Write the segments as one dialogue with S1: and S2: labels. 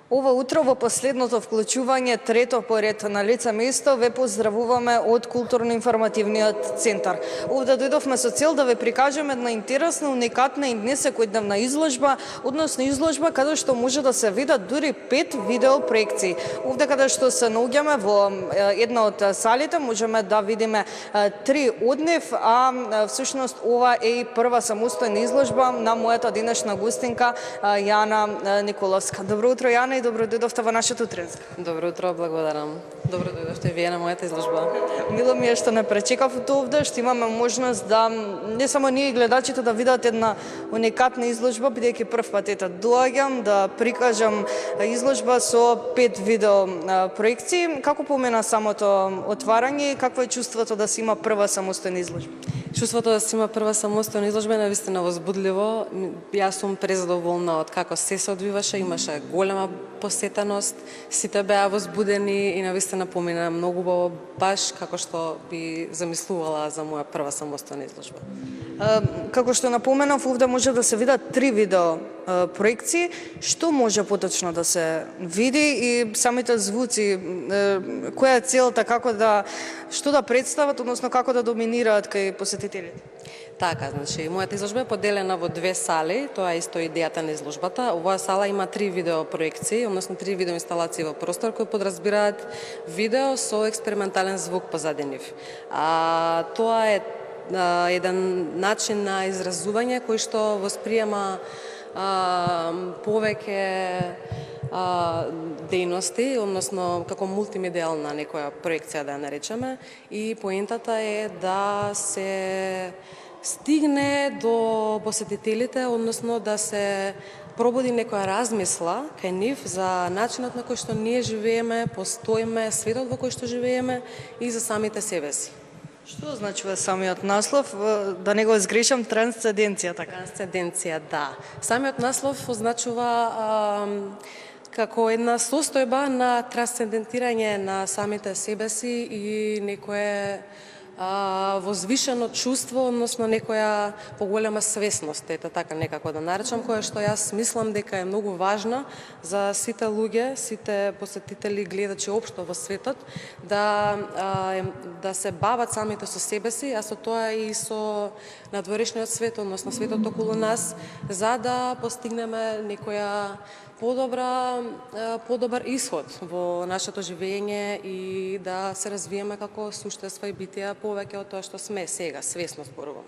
S1: Ова утро во последното вклучување, трето по ред на лице место, ве поздравуваме од Културно-информативниот центар. Овде дојдовме со цел да ве прикажеме една интересна, уникатна и днес секојдневна изложба, односно изложба каде што може да се видат дури 5 видео проекции. Овде каде што се наоѓаме во една од салите, можеме да видиме 3 од нив, а всушност ова е и прва самостојна изложба на мојата денешна гостинка Јана Николовска. Добро утро, Јана, и добро дојдовте во нашето утренско.
S2: Добро утро, благодарам. Добро дојдовте вие на мојата изложба.
S1: Мило ми е што не пречекавте овде, што имаме можност да не само ние гледачите да видат една уникатна изложба, бидејќи прв пат доаѓам да прикажам изложба со 5 видео проекции. Како помина самото отварање и какво е чувството да се има прва самостојна изложба?
S2: Чувството да се има прва самостојна изложба е навистина возбудливо. Јас сум презадоволна од како се одвиваше, имаше голема посетеност, сите беа возбудени и навистина помина многу убаво, баш како што би замислувала за моја прва самостојна изложба.
S1: Како што напоменав, овде може да се видат 3 видео проекции. Што може поточно да се види и самите звуци, која е целта, што да представат, односно како да доминираат кај посетителите?
S2: Така, значи, мојата изложба е поделена во 2 сали, тоа е исто идејата на изложбата. Оваа сала има 3 видео проекции, односно 3 видео инсталации во простор кои подразбираат видео со експериментален звук позади нив. Тоа е еден начин на изразување кој што восприема повеќе дејности, односно како мултимедијална некоја проекција да ја наречеме, и поентата е да се стигне до посетителите, односно да се пробуди некоја размисла кај нив за начинот на кој што ние живееме, постоиме, светот во кој што живееме и за самите себе си.
S1: Што означува самиот наслов? Да не го изгрешам, трансценденција, така?
S2: Трансценденција, да. Самиот наслов означува како една состојба на трансцендентирање на самите себе си и некое возвишено чувство, односно некоја поголема свесност, ето така некако да наречам, која што јас мислам дека е многу важна за сите луѓе, сите посетители, гледачи општо во светот, да се бават самите со себе си, а со тоа и со надворешниот свет, односно светот околу нас, за да постигнеме некоја подобар исход во нашето живење и да се развиеме како суштества и битија повеќе од тоа што сме сега, свесно зборувам.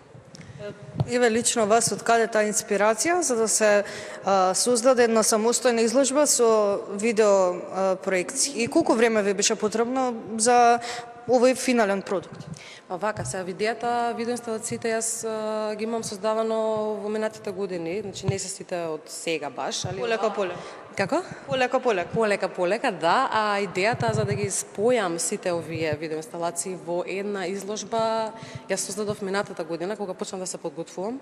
S1: Еве лично вас, од каде таа инспирација за да се создаде една самостојна изложба со видео проекции? И колку време ви беше потребно за овој финален продукт?
S2: Вака, сега видеоинсталациите јас ги имам создавано во минатите години, значи не се сите од сега баш, али
S1: Полека.
S2: Како? Полека, да, а идејата за да ги спојам сите овие видеоинсталации во една изложба ја создадов минатата година кога почнав да се подготвувам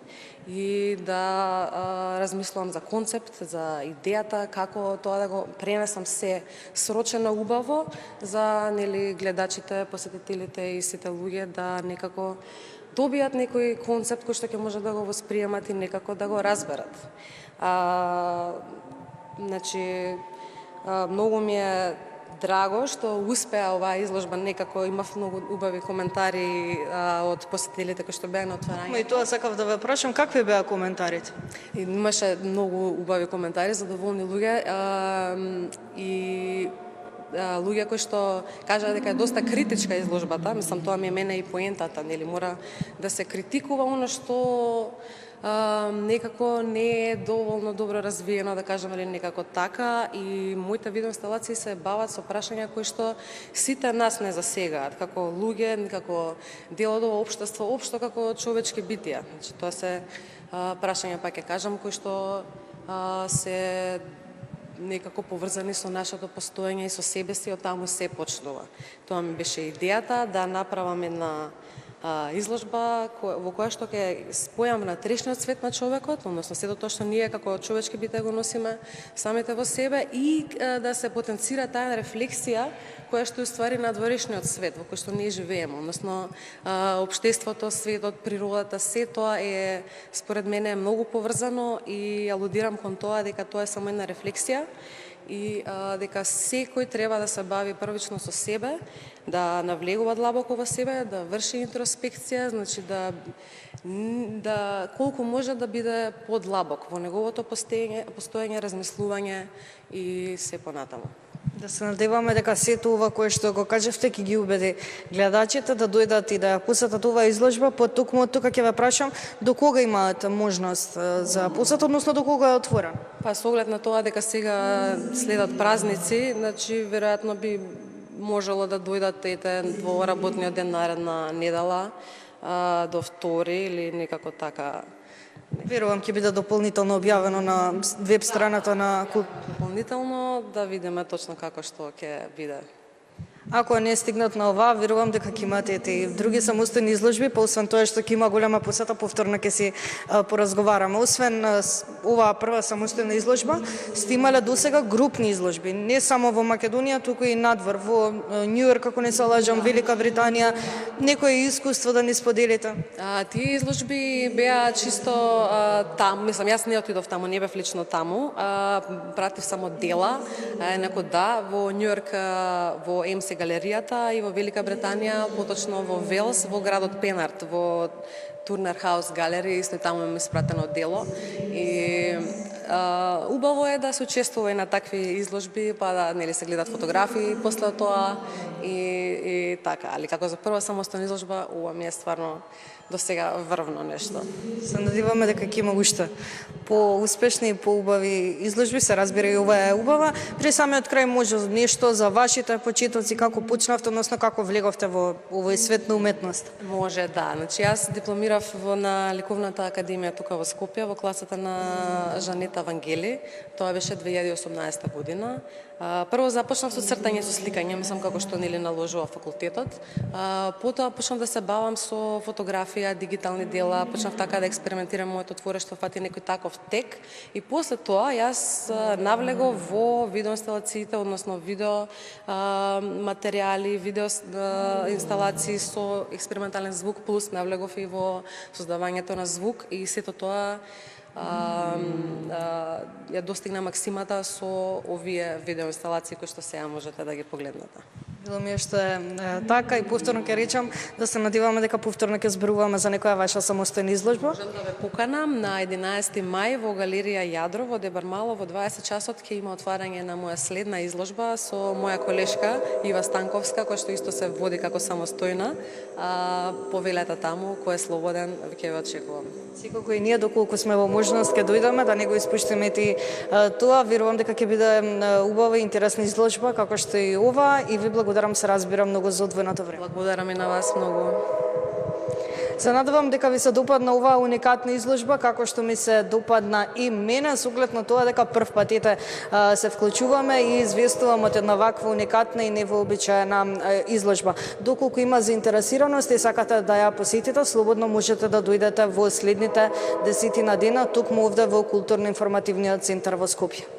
S2: и да размислувам за концепт, за идејата како тоа да го пренесам се срочено убаво за гледачите, посетителите и сите луѓе да некако добијат некој концепт кој што ќе може да го восприемат и некако да го разберат. Значи, многу ми е драго што успеа оваа изложба, некако имав многу убави коментари од посетителите кои што беа на отварањето.
S1: И тоа сакав да ве прашам, какви беа коментарите?
S2: Имаше многу убави коментари, задоволни луѓе и луѓе кои што кажаа дека е доста критичка изложбата, мислам тоа ми е мене и поентата, мора да се критикува оно што некако не е доволно добро развиено, да кажеме некако така, и моите видеоинсталации се бават со прашања кои што сите нас не засегаат, како луѓе, како дел од ова општество, општо како човечки битија. Значи, тоа се прашања, пак ќе кажам, кои што се некако поврзани со нашето постоење и со себе си, од таму се почнува. Тоа ми беше идејата, да направам една изложба во која што ќе спојам внатрешниот свет на човекот, односно сето тоа што ние како човечки битија го носиме самите во себе и да се потенцира таа рефлексија која што е уствари надворешниот свет во кој што ние живееме, односно општеството, светот, природата, се тоа е според мене многу поврзано и алудирам кон тоа дека тоа е само една рефлексија и дека секој треба да се бави првично со себе, да навлегува длабоко во себе, да врши интроспекција, значи да колку може да биде подлабок во неговото постоење, размислување и се понатаму.
S1: Да се надеваме дека сето ова кое што го кажавте ќе ги убеди гледачите да дојдат и да ја посетат оваа изложба, потокму од тука ќе ве прашам до кога имаат можност за посета, односно до кога е отворен?
S2: Па со оглед на тоа дека сега следат празници, значи веројатно би можело да дојдат во работниот ден наредна недела до втори или некако така.
S1: Верувам ќе биде дополнително објавено на веб страната на
S2: Дополнително да видиме точно како што ќе биде.
S1: Ако не стигнат на ова, верувам дека ќе имате и други самостојни изложби, па освен тоа што ќе има голема посета, повторно ќе си поразговараме. Освен оваа прва самостојна изложба, сте имале досега групни изложби, не само во Македонија, туку и надвор, во Њујорк, ако не се лажам, Велика Британија. Некое искуство да ни споделите?
S2: Тие изложби беа чисто таму, мислам, јас не отидов таму, не бев лично таму, пратив само дела, неко да, во Њујорк, во МС галеријата и во Велика Британија, поточно во Велс, во градот Пенард, во Турнер Хаус галерија, исто и таму ми испратено дело. И убаво е да се учествува и на такви изложби, па да нели се гледат фотографии после тоа и така, али како за прва самостојна изложба, ова ми е стварно до сега врвно нешто.
S1: Се надеваме дека ќе има уште по-успешни и по-убави изложби, се разбира и ова е убава. При самиот крај може нешто за вашите почетоци, како почнавте, односно како влеговте во овој свет на уметност?
S2: Може, да. Значи, јас дипломирав на Ликовната академија тука во Скопје, во класата на Жанета Вангели. Тоа беше 2018 година. Прво започнав со цртање, со сликање, мислам како што нели наложува факултетот. Потоа почнав да се бавам со фотографија, дигитални дела, почнав така да експериментирам моето творештво, фати некој таков тек. И после тоа јас навлегов во видеоинсталациите, односно видео материјали, видео инсталации со експериментален звук, плюс навлегов и во создавањето на звук и сето тоа ја достигна максимата со овие видеоинсталации кои што сега можете да ги погледнете.
S1: Било ми е што е така и повторно ќе речам да се надеваме дека повторно ќе зборуваме за некоја ваша самостојна изложба.
S2: Можам да ве поканам на 11 мај во галерија Јадро во Дебармало во 20 часот ќе има отварање на моја следна изложба со моја колешка Ива Станковска, која што исто се води како самостојна. Повелете таму, кој е слободен, ќе ве очекувам.
S1: Секако и ние доколку сме во можност ќе дојдеме да не го испуштиме и тоа. Верувам дека ќе биде убава и интересна изложба како што и ова и ви благодарам, се разбира, многу за одвоеното време.
S2: Благодарам и на вас многу.
S1: Се надевам дека ви се допадна оваа уникатна изложба, како што ми се допадна и мене, со оглед на тоа дека прв пат се вклучуваме и известувам од една ваква уникатна и невообичаена изложба. Доколку има заинтересираност и сакате да ја посетите, слободно можете да дојдете во следните 10 дена, токму овде во Културно-информативниот центар во Скопје.